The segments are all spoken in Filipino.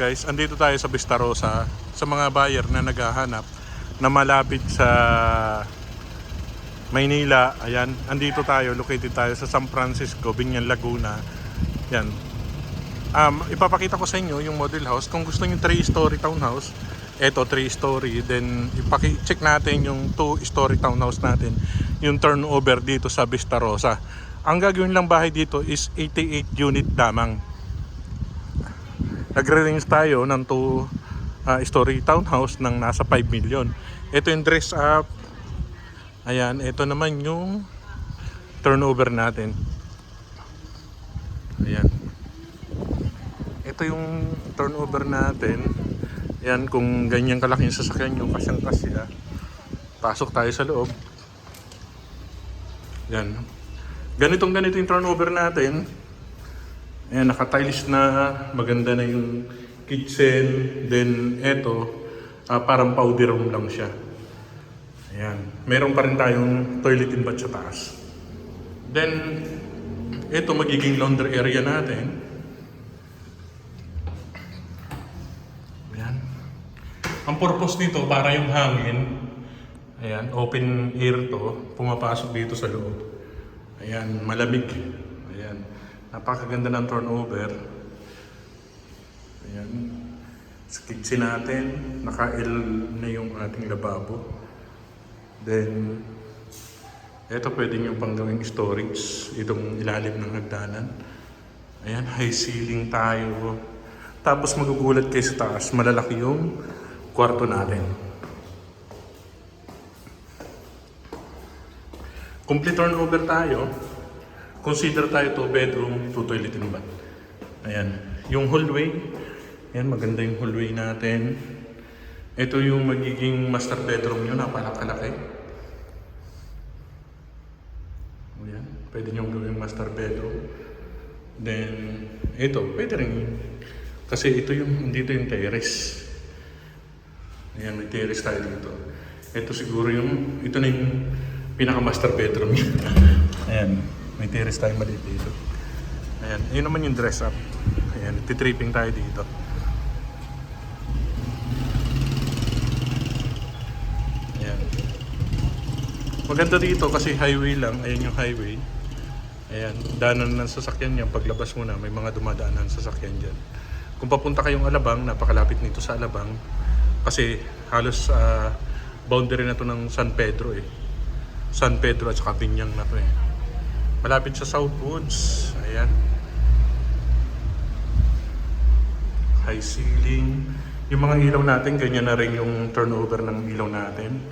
Guys, andito tayo sa Vista Rosa sa mga buyer na naghahanap na malapit sa Maynila. Ayan, andito tayo, located tayo sa San Francisco, Binyan, Laguna. Yan. Ipapakita ko sa inyo yung model house. Kung gusto niyo 3-story townhouse, eto 3-story. Then check natin yung 2-story townhouse natin, yung turnover dito sa Vista Rosa. Ang gagawin lang bahay dito is 88 unit lamang. Nagre-range tayo ng 2-story townhouse ng nasa 5 million. Ito yung dress up. Ayan, ito naman yung turnover natin. Ayan. Ito yung turnover natin. Ayan, kung ganyan kalaki yung sasakyan nyo, kasyang-kasya. Pasok tayo sa loob. Ayan. Ganito yung turnover natin. Ayan, naka-tiles na, maganda na yung kitchen. Then, eto, parang powder room lang siya. Ayan, meron pa rin tayong toilet and bath sa taas. Then, eto magiging laundry area natin. Ayan. Ang purpose nito, para yung hangin, ayan, open air to, pumapasok dito sa loob. Ayan, malamig. Ayan. Napakaganda ng turnover. Ayan. Sa kitchen natin, naka-L na yung ating lababo. Then, ito pwede nyo pang gawing storage. Itong ilalim ng hagdanan. Ayan, high ceiling tayo. Tapos magugulat kayo sa taas, malalaki yung kwarto natin. Complete turnover tayo. Consider tayo 2 bedroom, 2 toilet and bath. Ayan. Yung hallway. Ayan, maganda yung hallway natin. Ito yung magiging master bedroom nyo. Napalakalaki. Ayan. Pwede nyo gawing master bedroom. Then, ito. Pwede rin. Kasi ito yung, dito yung terrace. Ayan, may terrace tayo dito. Ito siguro yung, ito na yung pinaka master bedroom nyo. Ayan. May terrace tayo maliit dito. Ayan, yun naman yung dress up. Ayan, titripping tayo dito. Ayan. Maganda dito kasi highway lang. Ayan yung highway. Ayan, daanan ng sasakyan yan. Paglabas mo na, may mga dumadaanan sasakyan dyan. Kung papunta kayong Alabang, napakalapit nito sa Alabang. Kasi halos boundary na to ng San Pedro eh. San Pedro at saka Binyang na to eh. Malapit sa Southwoods. Ayan. High ceiling. Yung mga ilaw natin, ganyan na rin yung turnover ng ilaw natin.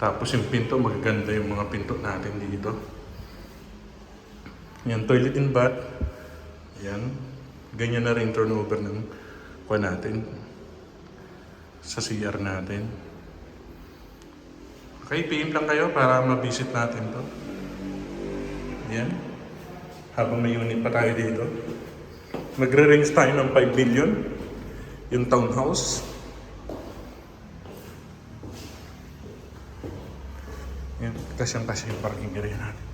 Tapos yung pinto, magaganda yung mga pinto natin dito. Ayan, toilet and bath. Ayan. Ganyan na rin turnover ng kuha natin. Sa CR natin. Okay, PM lang kayo para ma-visit natin to. Ayan. Habang may unit pa tayo dito. Magre-range tayo ng 5 million. Yung townhouse. Ayan. Kasyang-kasya yung parking area natin.